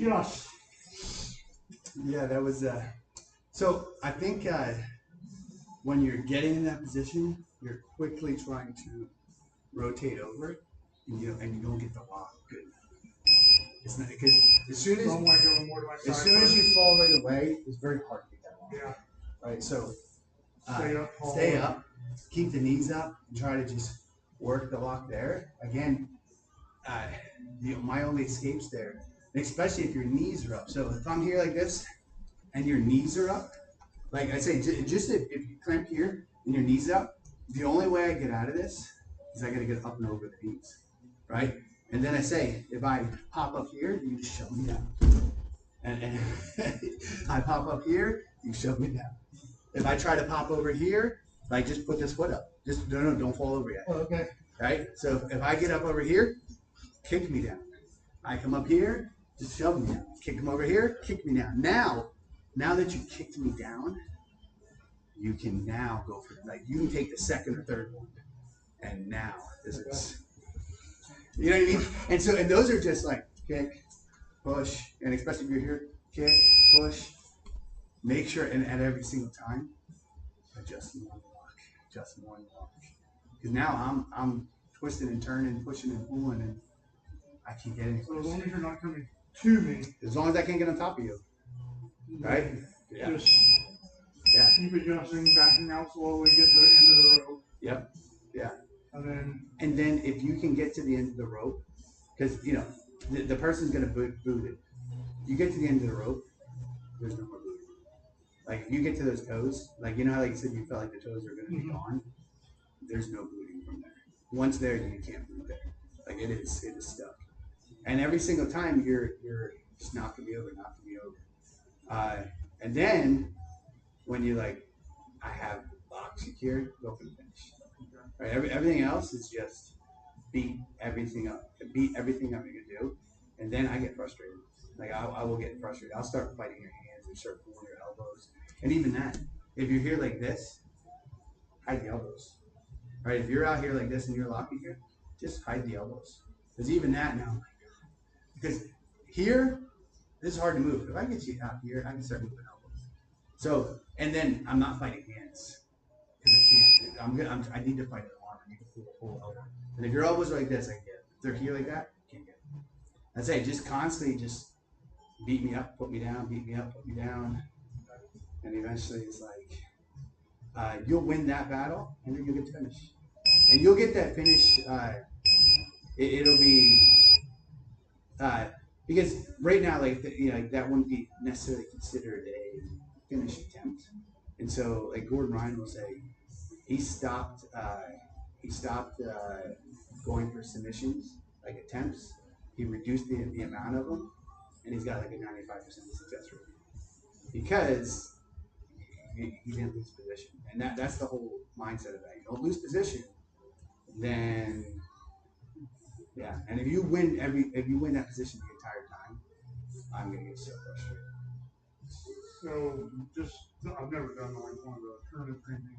Just. Yeah, that was. So I think when you're getting in that position, you're quickly trying to rotate over, and you don't get the lock good. It's not because as soon as Don't like going more to my side as soon as first. you fall right away, it's very hard to get that lock. Yeah. Right. So Stay up. up, keep the knees up, and try to just work the lock there. Again, my only escapes there, especially if your knees are up. So if I'm here like this and your knees are up, like I say, just if you clamp here and your knees up, the only way I get out of this is I got to get up and over the knees, right? And then I say, if I pop up here, you just shove me down. And I pop up here, you shove me down. If I try to pop over here, like just put this foot up. Just don't fall over yet. Oh, okay. Right? So if I get up over here, kick me down. I come up here, just shove me down. Kick him over here, kick me down. Now that you kicked me down, you can now go for you can take the second or third one. And now this is, you know what I mean? And those are just like kick, push, and especially if you're here, kick, push. Make sure, and at every single time, adjust one walk, because now I'm twisting and turning, pushing and pulling, and I can't get any. So as long as you're not coming to me, as long as I can't get on top of you, right? Yeah. Just keep adjusting, backing out slowly, get to the end of the rope. Yep. Yeah. And then if you can get to the end of the rope, because the person's gonna boot it. You get to the end of the rope, there's no more booting. Like if you get to those toes, like how like you said you felt like the toes are gonna be gone. There's no booting from there. Once there, you can't boot there. Like it is stuck. And every single time you're just knocking me over. And then when you I have lock secured, go for the finish. Right? Everything else is just beat everything up I'm gonna do, and then I get frustrated. Like I will get frustrated. I'll start fighting your hands and start pulling your elbows. And even that, if you're here like this, hide the elbows. Right? If you're out here like this and you're locking here, just hide the elbows. Because even that now, because here, this is hard to move. If I get you out here, I can start moving elbows. So, and then I'm not fighting hands because I can't. I need to fight an arm. I need to pull a full elbow. And if your elbows are like this, I can get it. If they're here like that, I can't get it. I'd say just constantly just beat me up, put me down, beat me up, put me down. And eventually it's you'll win that battle and then you'll get to finish. And you'll get that finish, it'll be, because right now, that wouldn't be necessarily considered a finish attempt. And so, Gordon Ryan will say, he stopped going for submissions, attempts. He reduced the amount of them, and he's got a 95% success rate because he didn't lose position. And that's the whole mindset of that. You don't lose position, then yeah. And if you win that position the entire time, I'm gonna get so frustrated. So I've never done one of the tournament training.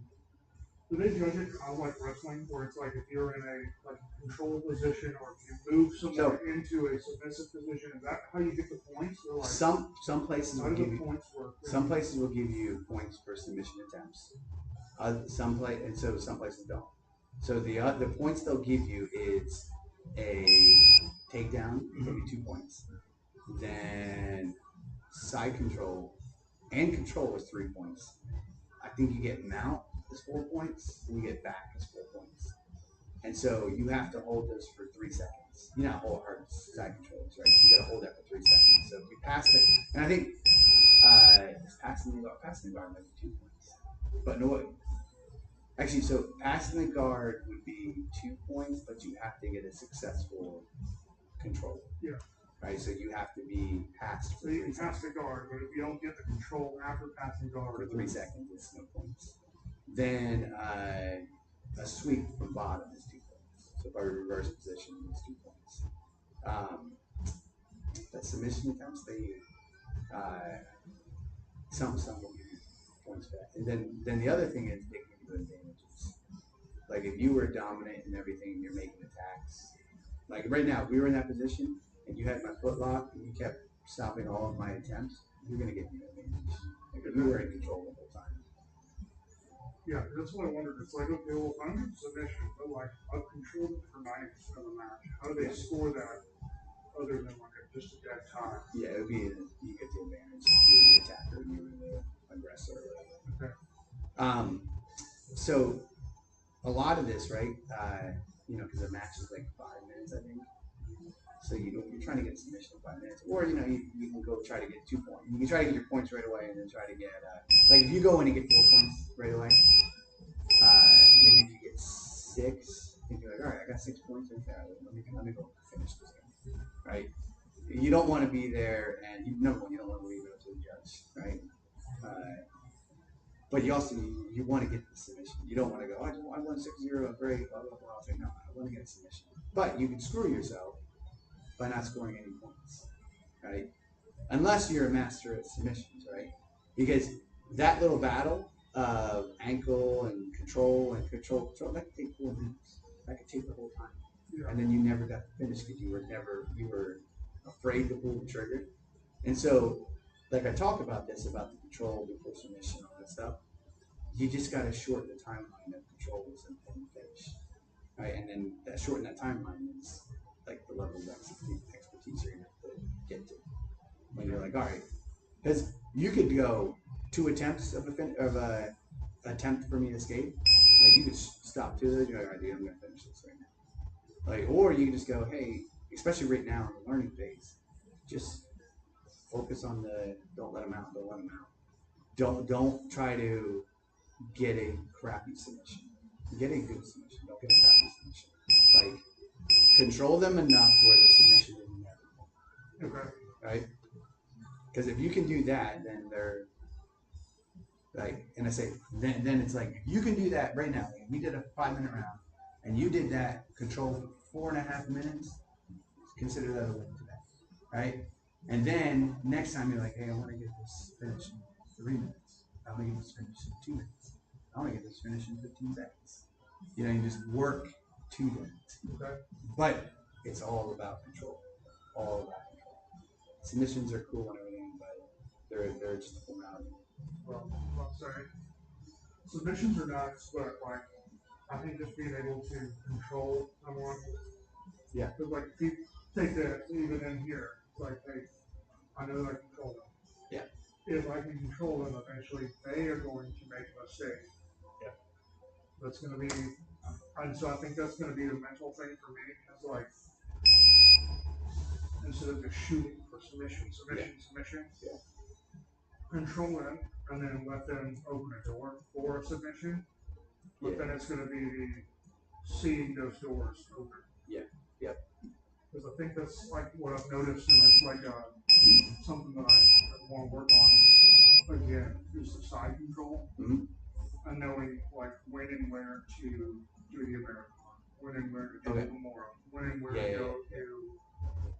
Do they judge it kind of like wrestling, where it's if you're in a control position or if you move someone into a submissive position, is that how you get the points? Or some places will give you points work? Some places will give you points for submission attempts. Some places don't. So the points they'll give you is a takedown, it'll be 2 points. Then side control and control is 3 points. I think you get mount is 4 points, and you get back is 4 points. And so you have to hold those for 3 seconds. You know how hard side controls, right? So you got to hold that for 3 seconds. So if you pass it, and I think passing the guard might be 2 points. But no, actually, so passing the guard would be 2 points, but you have to get a successful control. Yeah. Right, so you have to be passed. So you can pass the guard, but if you don't get the control after passing guard for 3 seconds, it's no points. Then a sweep from bottom is 2 points. So if I reverse position, it's 2 points. The submission attempts, some will give you points back. And then the other thing is they give you advantages. Like if you were dominant and everything, and you're making attacks. Like right now, if we were in that position and you had my foot locked and you kept stopping all of my attempts, you're going to get the advantage. Like if you were in control the whole time. Yeah, that's what I wondered. It's like, okay, well, if I'm in submission, but like I've controlled it for 90% of the match, how do they score that other than like just a dead time? Yeah, it would be you get the advantage. You were the attacker, you were the aggressor. Okay. So a lot of this, right? You know, because the match is like 5 minutes, I think. So you're trying to get a submission in 5 minutes, or you know, you can go try to get 2 points. You can try to get your points right away, and then try to get like if you go in and get 4 points right away. Maybe if you get 6, I think you're like, all right, I got 6 points. Okay, let me go finish this game, right? You don't want to be there, and number one, you don't want to leave it up to the judge, right? But you also you want to get the submission. You don't want to go, I won 6-0, great, blah blah blah. Say no, I want to get a submission. But you can screw yourself by not scoring any points, right? Unless you're a master at submissions, right? Because that little battle of ankle and control, that could take 4 minutes. That could take the whole time. Yeah. And then you never got to finish because you were afraid to pull the trigger. And so, like I talk about this, about the control before submission, all that stuff, you just got to shorten the timeline of controls and finish. Right? And then shorten that timeline is like the level of expertise you're going to have to get to. When you're like, all right, because you could go 2 attempts of a attempt for me to escape. Like you could stop 2 of those. You're like, all right, dude, I'm going to finish this right now. Like, or you can just go, hey, especially right now in the learning phase, just focus on don't let them out. Don't try to get a crappy submission. Get a good submission. Don't get a crappy submission. Like, control them enough where the submission is inevitable. Okay. Right? Because if you can do that, then they're like, and I say, then it's like, if you can do that right now. Like we did a 5-minute round, and you did that control for 4.5 minutes. Consider that a win today, right? And then next time you're like, hey, I want to get this finished in 3 minutes. I want to get this finished in 2 minutes. I want to get this finished in 15 seconds. You know, you just work to that. Okay. But it's all about control. All about control. Submissions are cool and everything, but they're just a formality. Well, I'll say submissions are nice, but like I think just being able to control someone. Yeah. Because like if you take that even in here, it's like, hey, I know that I control them. Yeah. If I can control them, eventually they are going to make a mistake. Yeah. That's going to be, and so I think that's going to be the mental thing for me. It's like instead of just shooting for submission, yeah. control them, and then let them open a door for a submission. But then it's going to be the seeing those doors open. Yeah. Yep. Because I think that's like what I've noticed, and it's like something that I want to work on again is the side control, and knowing like when and where to do the American one, when and where to do the Memorial, when and where to go to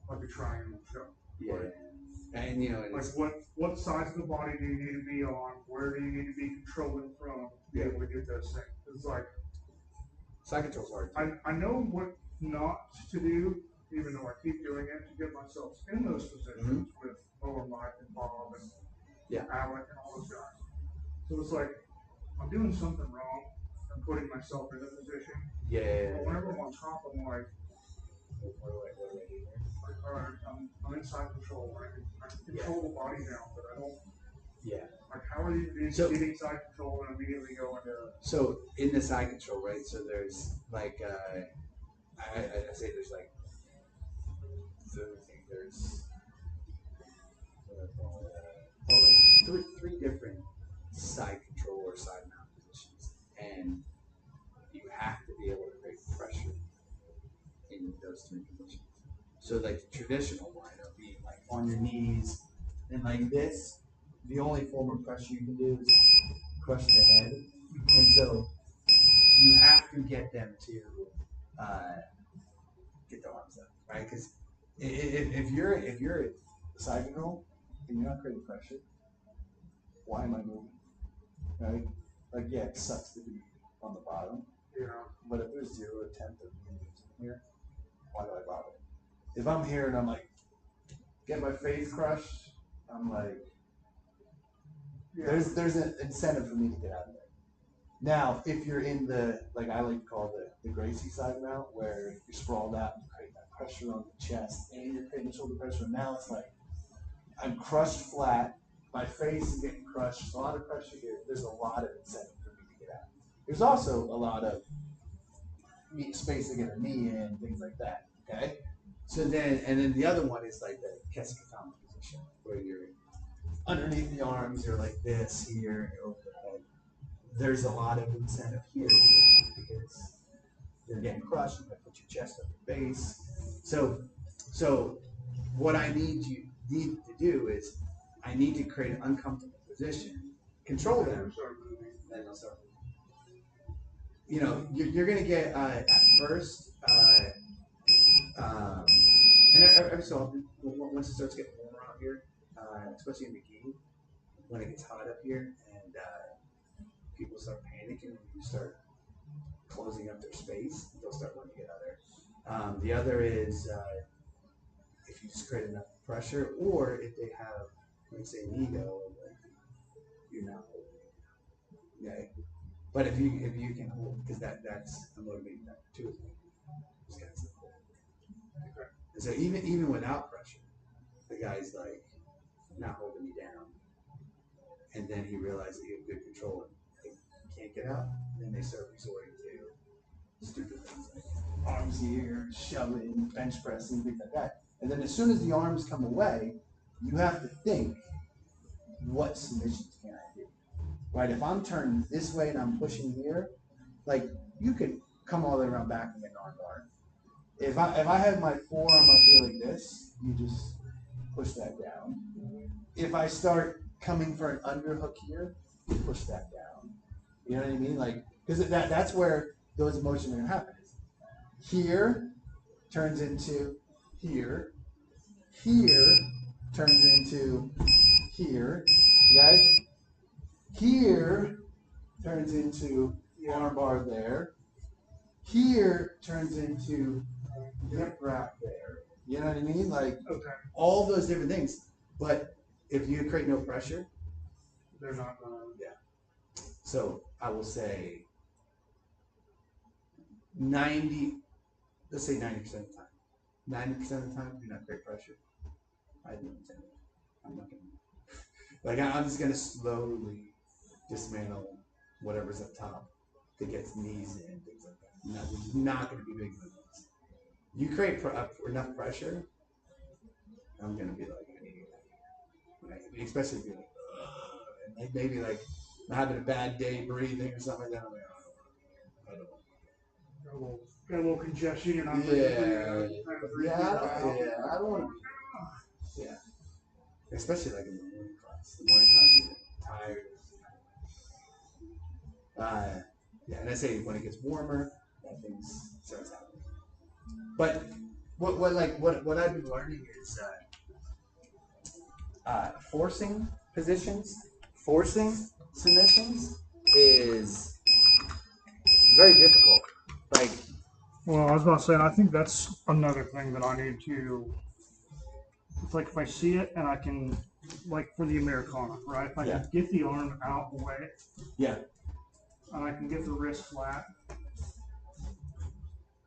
like a triangle show. Yeah. Like, and you know, like what sides of the body do you need to be on? Where do you need to be controlling from to be able to get those things? It's like side control's hard. I know what not to do, even though I keep doing it to get myself in those positions with Lower Mike and Bob and Alec and all those guys. So it's like I'm doing something wrong. I'm putting myself in a position. Yeah. But whenever I'm on top, I'm like, all right, I'm in side control. I can control the body now, but I don't. Yeah. Like, how are you getting side control and immediately go into? So in the side control, right? So there's like, I say there's like, there's like three different side control or side mount positions, and you have to be able to create pressure in those 3 positions. So like the traditional one of being like on your knees and like this, the only form of pressure you can do is crush the head, and so you have to get them to get the arms up, right? Because if you're side control and you're not creating pressure, why am I moving? Right? Like, yeah, it sucks to be on the bottom. Yeah. But if there's 0 attempt of moving here, why do I bother? If I'm here and I'm like, get my face crushed, I'm like, Yeah. there's an incentive for me to get out of there. Now, if you're in the, like I like to call the Gracie side mount, where you're sprawled out and you create that pressure on the chest and you're creating shoulder pressure, now it's like I'm crushed flat, my face is getting crushed, a lot of pressure here. There's a lot of incentive for me to get out. There's also a lot of space to get a knee in, things like that. Okay? So then the other one is like the Kesikatama position, where you're underneath the arms, you're like this here, over the head. There's a lot of incentive here because you're getting crushed. You got to put your chest up your face. So what I need to do is I need to create an uncomfortable position, control them, then they'll start moving. You know, you're gonna get at first, and every so often, once it starts getting warmer out here, especially in the gi, when it gets hot up here, and people start panicking when you start closing up their space, they'll start wanting to get out there. The other is if you just create enough pressure, or if they have, like say, an ego, like you're not holding. Okay, but if you can hold, because that's a motivating factor too. Just got to hold. And so even without pressure, the guy's like not holding me down, and then he realizes he has good control and he can't get out. And then they start resorting to stupid things like arms here, shoving, bench pressing, things like that. And then as soon as the arms come away, you have to think, what submissions can I do? Right? If I'm turning this way and I'm pushing here, like you could come all the way around back and get an arm bar. If I have my forearm up here like this, you just push that down. If I start coming for an underhook here, you push that down. You know what I mean? Like, because that's where those motions are going to happen. Here turns into here. Here turns into here. Okay? Here turns into arm bar there. Here turns into hip wrap there. You know what I mean? Like all those different things. But if you create no pressure, they're not gonna. Yeah. So I will say 90. Let's say 90% of the time. 90% of the time, do not create pressure. I don't say it. I'm not gonna. Like I'm just gonna slowly dismantle whatever's up top to get knees in, things like that. There's not gonna be big movements. You create enough pressure, I'm gonna be like, I need to get out of here. Right? Especially if you're like, and like maybe like I'm having a bad day breathing or something like that. I'm like, I don't want to. Got a little congestion. You're not I don't want to be. Yeah. Especially like in the morning class. The morning class is tired. Yeah, and I say when it gets warmer, that things starts happening. But what I've been learning is forcing positions, forcing submissions is very difficult. Like, well, I was about to say, and I think that's another thing that I need to. It's like if I see it and I can, like for the Americana, right? If I can get the arm out away, and I can get the wrist flat,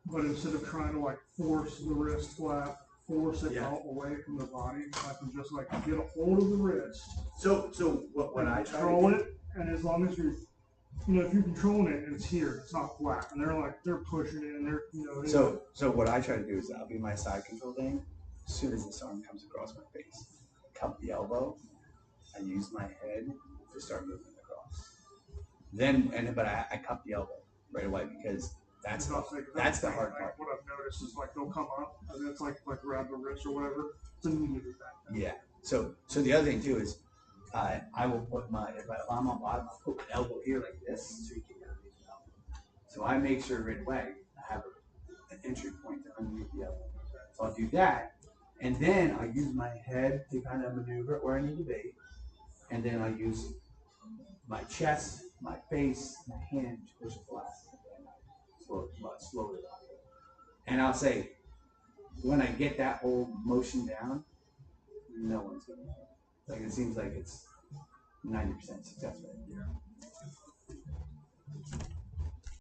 but instead of trying to like force the wrist flat, force it out away from the body, I can just like get a hold of the wrist. So what I control it, and as long as you're, if you're controlling it and it's here, it's not flat, and they're pushing it, and they're. So what I try to do is I'll be my side control thing. As soon as this arm comes across my face, cup the elbow, I use my head to start moving across. But I cup the elbow right away because that's the hard part. What I've noticed is like they'll come up and it's like grab the wrist or whatever. It's immediately back. Yeah. So the other thing too is I will put if I'm on bottom, I'll put my elbow here like this so you can get underneath the elbow. So I make sure right away I have an entry point to underneath the elbow. So I'll do that. And then I use my head to kind of maneuver where I need to be. And then I use my chest, my face, my hand to push it flat. Slow it up. And I'll say, when I get that whole motion down, no one's gonna know. Like it seems like it's 90% success rate. Yeah.